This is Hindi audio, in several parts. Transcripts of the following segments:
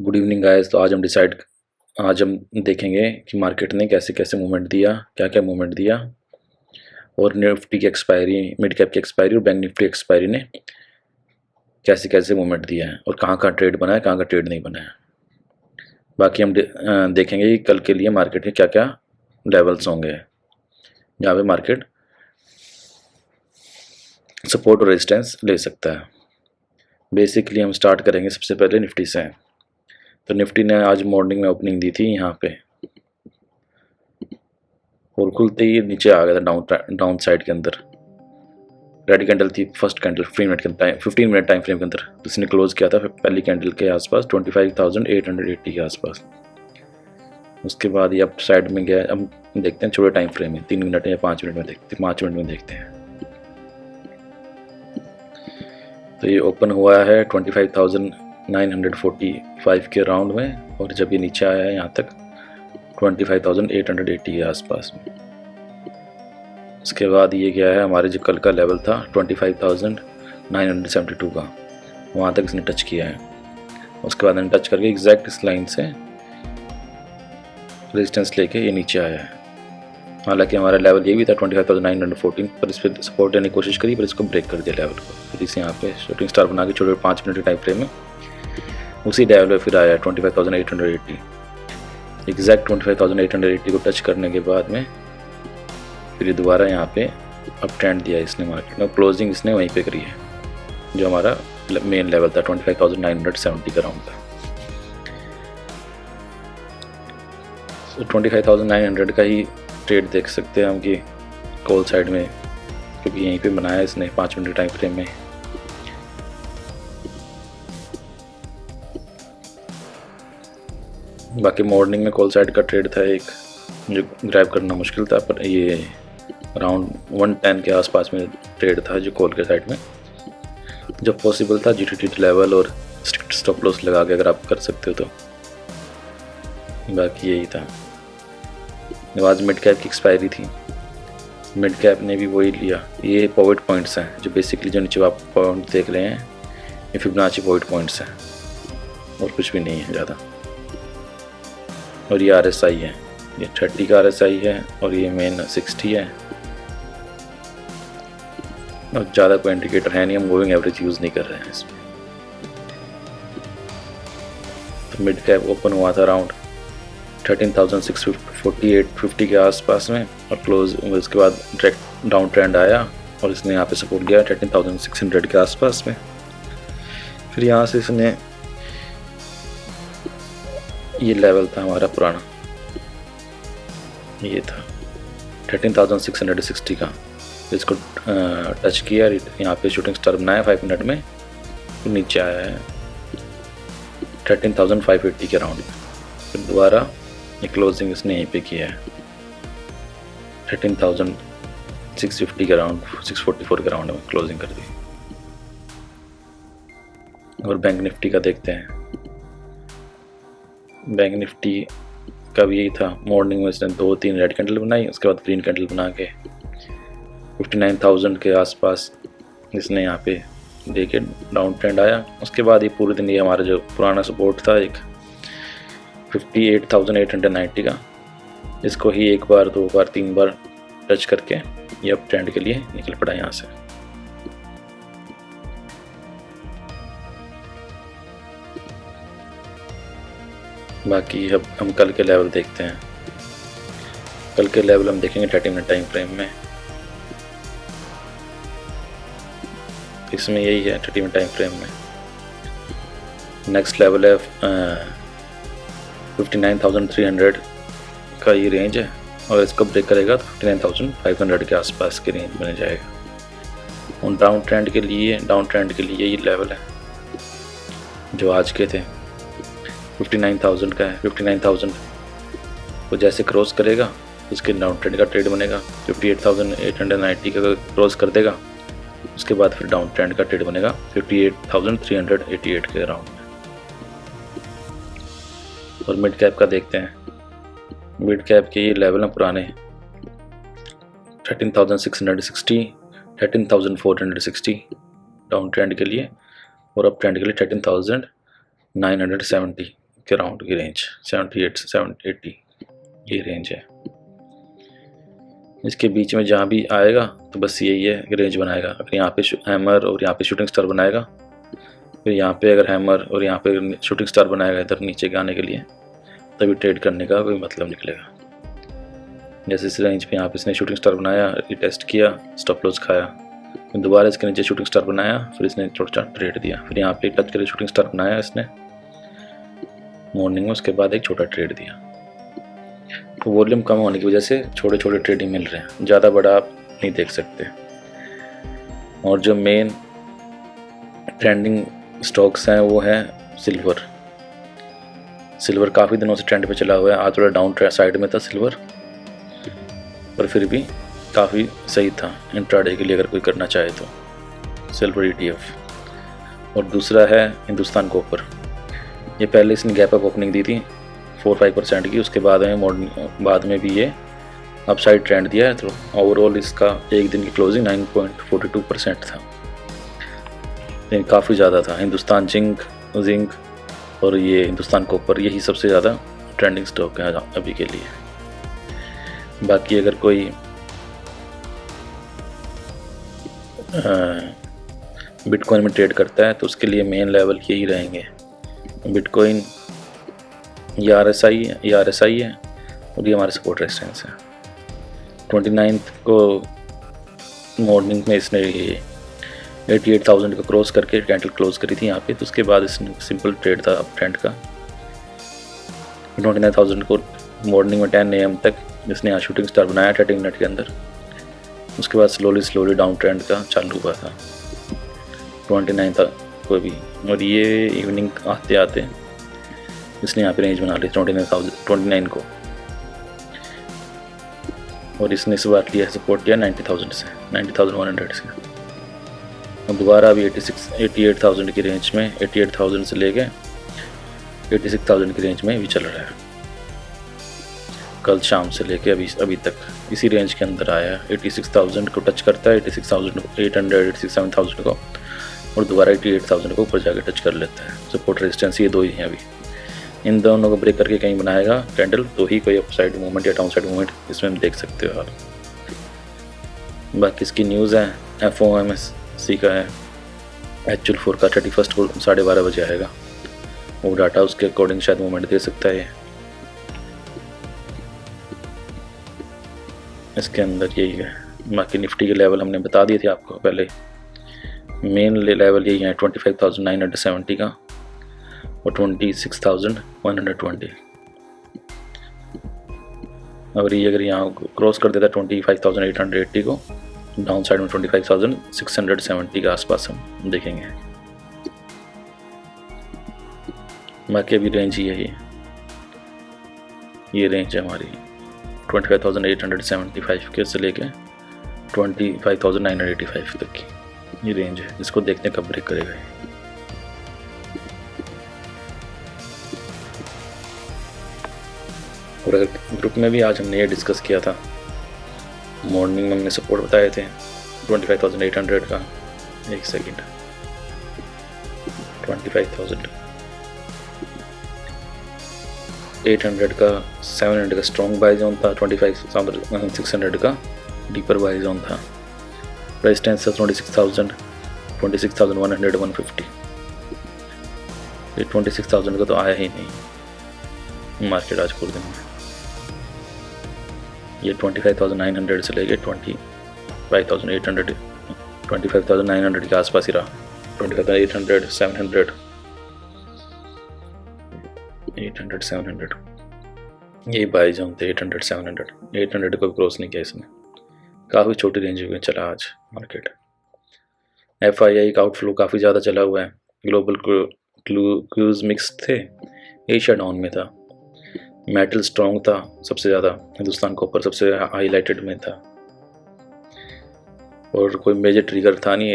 Good evening guys. तो आज हम देखेंगे कि मार्केट ने कैसे कैसे मूवमेंट दिया, क्या क्या मूवमेंट दिया, और निफ्टी की एक्सपायरी, मिड कैप की एक्सपायरी और बैंक निफ्टी एक्सपायरी ने कैसे कैसे मूवमेंट दिया है और कहाँ ट्रेड बना है, कहाँ ट्रेड नहीं बना है। बाकी हम देखेंगे कि कल के लिए मार्केट के क्या क्या लेवल्स होंगे जहाँ पे मार्केट सपोर्ट और रेजिस्टेंस ले सकता है। बेसिकली हम स्टार्ट करेंगे सबसे पहले निफ्टी से। तो निफ्टी ने आज मॉर्निंग में ओपनिंग दी थी यहाँ पे और खुलते ही नीचे आ गया था डाउन साइड के अंदर। रेड कैंडल थी first candle 15 minute time frame के अंदर। इसने क्लोज किया था पहली कैंडल के आसपास 25,880 के आसपास। उसके बाद ये अप साइड में गया। अब देखते हैं छोटे टाइम फ्रेम में, 3 मिनट या 5 मिनट में देखते हैं। तो ये ओपन हुआ है 25,945 के राउंड में और जब ये नीचे आया है यहाँ तक 25,880 के आसपास में। उसके बाद ये गया है हमारे जो कल का लेवल था 25,972 का, वहाँ तक इसने टच किया है। उसके बाद मैंने टच करके एग्जैक्ट इस लाइन से रेजिस्टेंस लेके ये नीचे आया है। हालांकि हमारा लेवल ये भी था 25,914 पर इस पर सपोर्ट लेने की कोशिश करी पर इसको ब्रेक कर दिया लेवल को। फिर इसे यहाँ पे शूटिंग स्टार बना के छोटे 5 मिनट के टाइम फ्रेम में उसी लेवल पे फिर आया 25,880। एग्जैक्ट 25,880 को टच करने के बाद में फिर दोबारा यहाँ पे अप ट्रेंड दिया इसने मार्केट में। क्लोजिंग इसने वहीं पे करी है जो हमारा मेन लेवल था 25,970 का राउंड था। 25,900 का ही ट्रेड देख सकते हैं हम कि कॉल साइड में, क्योंकि यहीं पे बनाया इसने 5 मिनट टाइम फ्रेम में। बाकी मॉर्निंग में कॉल साइड का ट्रेड था एक जो ग्रैब करना मुश्किल था, पर ये अराउंड 110 के आसपास में ट्रेड था जो कॉल के साइड में जब पॉसिबल था। जीटीटी लेवल और स्ट्रिक्ट स्टॉप लॉस लगा के अगर आप कर सकते हो तो। बाकी यही था। आज मिड कैप की एक्सपायरी थी, मिड कैप ने भी वही लिया। ये पॉइंट पॉइंट्स हैं जो बेसिकली जो नीचे आप पॉइंट देख रहे हैं ये फिबोनाची पॉइंट्स हैं और कुछ भी नहीं है ज़्यादा। और ये RSI है, ये 30 का RSI है और ये मेन 60 है और ज़्यादा कोई इंडिकेटर है नहीं। हम मूविंग एवरेज यूज़ नहीं कर रहे हैं इसमें। तो मिड कैप ओपन हुआ था अराउंड 13,648.50 के आसपास में और क्लोज उसके बाद डायरेक्ट डाउन ट्रेंड आया और इसने यहाँ पे सपोर्ट लिया 13,600 के आसपास में। फिर यहाँ से इसने ये लेवल था हमारा पुराना, ये था 13,660 का, इसको टच किया। यहाँ पे शूटिंग स्टार बनाया 5 मिनट में, फिर नीचे आया है 13,580 के राउंड में। फिर दोबारा ये क्लोजिंग इसने यहीं पे किया है 13,650 के राउंड, 644 के राउंड में क्लोजिंग कर दी। और बैंक निफ्टी का देखते हैं। बैंक निफ्टी का भी यही था। मॉर्निंग में इसने 2-3 रेड कैंडल बनाई, उसके बाद ग्रीन कैंडल बना के 59,000 के आसपास इसने यहाँ पे देके डाउन ट्रेंड आया। उसके बाद ये पूरे दिन ये हमारा जो पुराना सपोर्ट था एक 58,890 का, इसको ही एक बार 2 बार 3 बार टच करके ये अप ट्रेंड के लिए निकल पड़ा यहाँ से। बाकी अब हम कल के लेवल देखते हैं। कल के लेवल हम देखेंगे 30 मिनट टाइम फ्रेम में। इसमें यही है 30 मिनट टाइम फ्रेम में। नेक्स्ट लेवल है 59,300 का ये रेंज है और इसको ब्रेक करेगा तो 59,500 के आसपास की रेंज बन जाएगा। और डाउन ट्रेंड के लिए ये लेवल है जो आज के थे 59,000 का है। 59,000 को जैसे क्रॉस करेगा उसके डाउन ट्रेंड का ट्रेड बनेगा। 58,890 का क्रॉस कर देगा उसके बाद फिर डाउन ट्रेंड का ट्रेड बनेगा 58,388 के राउंड में। और मिड कैप का देखते हैं। मिड कैप के ये लेवल हैं पुराने 13,660, 13,460 डाउन ट्रेंड के लिए और अप ट्रेंड के लिए 13,970 के राउंड की रेंज 78 से 780 ये रेंज है। इसके बीच में जहाँ भी आएगा तो बस यही है कि रेंज बनाएगा। अगर यहाँ पे हैमर और यहाँ पे शूटिंग स्टार बनाएगा, फिर यहाँ पे अगर हैमर और यहाँ पे शूटिंग स्टार बनाएगा इधर नीचे आने के लिए, तभी ट्रेड करने का कोई मतलब निकलेगा। जैसे इस रेंज पे यहाँ पे इसने शूटिंग स्टार बनाया, टेस्ट किया, स्टॉप लॉस खाया, फिर दोबारा इसके नीचे शूटिंग स्टार बनाया, फिर इसने थोड़ा ट्रेड दिया, फिर यहाँ पे टच करके शूटिंग स्टार बनाया इसने मॉर्निंग में, उसके बाद एक छोटा ट्रेड दिया। तो वॉल्यूम कम होने की वजह से छोटे छोटे ट्रेड ही मिल रहे हैं, ज़्यादा बड़ा आप नहीं देख सकते। और जो मेन ट्रेंडिंग स्टॉक्स हैं वो है सिल्वर। सिल्वर काफ़ी दिनों से ट्रेंड पे चला हुआ है। आज थोड़ा डाउन साइड में था सिल्वर, पर फिर भी काफ़ी सही था इंट्राडे के लिए अगर कोई करना चाहे तो, सिल्वर ETF। और दूसरा है हिंदुस्तान कॉपर। ये पहले इसने गैप अप ओपनिंग दी थी 4-5% की, उसके बाद में भी ये अपसाइड ट्रेंड दिया है। तो ओवरऑल इसका एक दिन की क्लोजिंग 9.42% था, लेकिन काफ़ी ज़्यादा था। हिंदुस्तान जिंक और ये हिंदुस्तान कॉपर, यही सबसे ज़्यादा ट्रेंडिंग स्टॉक है अभी के लिए। बाकी अगर कोई बिटकॉइन में ट्रेड करता है तो उसके लिए मेन लेवल यही रहेंगे। बिटकॉइन या RSI है और ये हमारे सपोर्ट रेजिस्टेंस है। 29 को मॉर्निंग में इसने 88,000 को क्रॉस करके कैंडल क्लोज करी थी यहाँ पे, तो उसके बाद इसने सिंपल ट्रेड था अप ट्रेंड का। 29,000 को मॉर्निंग में 10 AM तक इसने यहाँ शूटिंग स्टार बनाया 30 मिनट के अंदर, उसके बाद स्लोली डाउन ट्रेंड का चालू हुआ था 29 तक को भी। और ये इवनिंग आते आते इसने यहाँ पे रेंज बना ली 29 को, और इसने इस बार लिया सपोर्ट किया 90,000 से, 90,100 से, और दोबारा अभी 88,000 की रेंज में, 88,000 से लेके 86,000 की रेंज में भी चल रहा है। कल शाम से लेके अभी तक इसी रेंज के अंदर आया। 86,000 को टच करता है, 86,800 87,000 को, और दोबारा 88,000 को ऊपर जाके टच कर लेता है। सपोर्ट रेजिस्टेंस ये दो ही हैं अभी। इन दोनों को ब्रेक करके कहीं बनाएगा कैंडल तो ही कोई अपसाइड मूवमेंट या डाउन साइड मूवमेंट इसमें देख सकते हो आप। बाकी इसकी न्यूज़ है FOMC का है, एक्चुअल फोरकास्ट 31 को 12:30 बजे आएगा। वो डाटा उसके अकॉर्डिंग शायद मूवमेंट दे सकता है। इसके अंदर यही है। बाकी निफ्टी के लेवल हमने बता दिए थे आपको पहले। मेन लेवल यही है 25,970 का और 26,120। और ये अगर यहाँ क्रॉस कर देता 25,880 को, डाउन साइड में 25,670 के आसपास हम देखेंगे। बाकी अभी रेंज ही है, ये रेंज है हमारी 25,875 के से लेके 25,985 तक की ये रेंज है। इसको देखते हैं कब ब्रेक करेगा। और अगर ग्रुप में भी आज हमने ये डिस्कस किया था, मॉर्निंग में हमने सपोर्ट बताए थे 25,800 का, एक सेकेंड, 25,800 का 700 का स्ट्रॉन्ग बाय जोन था, 25,600 का डीपर बाय जोन था। रेजिस्टेंस था 26,000, 26,100, 150। ये 26,000 का तो आया ही नहीं मार्केट आज पूरे दिन में। ये 25,900 से लेके 25,800, 25,900 के आसपास ही रहा। 25,800, 700, 800, 700 यही बाई जोन थे। 800, 700, 800 को भी क्रॉस नहीं किया इसने। काफ़ी छोटी रेंज में चला आज मार्केट। FII का आउटफ्लो काफ़ी ज़्यादा चला हुआ है। ग्लोबल क्रूज मिक्स थे, एशिया डाउन में था। मेटल स्ट्रॉन्ग था सबसे ज़्यादा, हिंदुस्तान कॉपर सबसे हाईलाइटेड में था, और कोई मेजर ट्रिगर था नहीं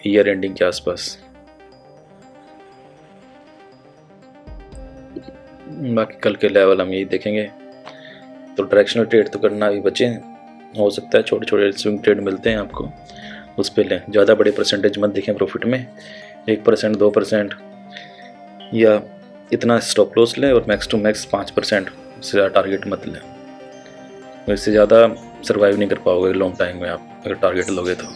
ईयर एंडिंग के आसपास। बाकी कल के लेवल हम यही देखेंगे। तो डायरेक्शनल ट्रेड तो करना अभी बचे, हो सकता है छोटे छोटे स्विंग ट्रेड मिलते हैं आपको, उस पर लें। ज़्यादा बड़े परसेंटेज मत देखें प्रॉफिट में, 1%, 2% या इतना स्टॉप लॉस लें और मैक्स टू मैक्स 5% से ज़्यादा टारगेट मत लें। इससे ज़्यादा सर्वाइव नहीं कर पाओगे लॉन्ग टाइम में आप अगर टारगेट लोगे तो।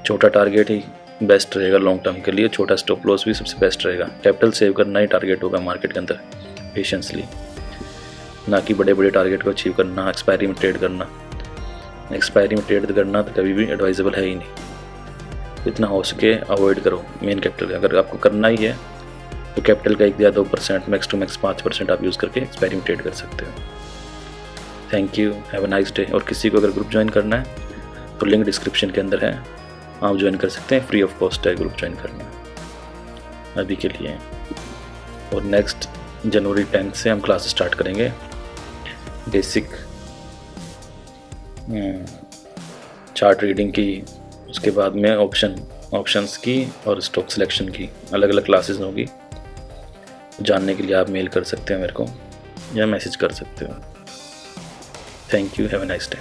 छोटा टारगेट ही बेस्ट रहेगा लॉन्ग टर्म के लिए, छोटा स्टॉप लॉस भी सबसे बेस्ट रहेगा। कैपिटल सेव करना ही टारगेट होगा मार्केट के अंदर पेशेंसली, ना कि बड़े बड़े टारगेट को अचीव करना, एक्सपायरी में ट्रेड करना। एक्सपायरी में ट्रेड करना तो कभी भी एडवाइजेबल है ही नहीं। इतना हो सके अवॉइड करो मेन कैपिटल। अगर आपको करना ही है तो कैपिटल का 1 या 2%, मैक्स टू मैक्स 5% आप यूज़ करके एक्सपायरी में ट्रेड कर सकते हो। Thank you, have a nice day. और किसी को अगर ग्रुप ज्वाइन करना है तो लिंक डिस्क्रिप्शन के अंदर है, आप ज्वाइन कर सकते हैं। फ्री ऑफ कॉस्ट है ग्रुप ज्वाइन करना अभी के लिए। और नेक्स्ट जनवरी 10 से हम क्लास स्टार्ट करेंगे बेसिक चार्ट रीडिंग की, उसके बाद में ऑप्शंस की और स्टॉक सिलेक्शन की अलग अलग क्लासेस होगी। जानने के लिए आप मेल कर सकते हैं मेरे को या मैसेज कर सकते हो। Thank you, have a nice day.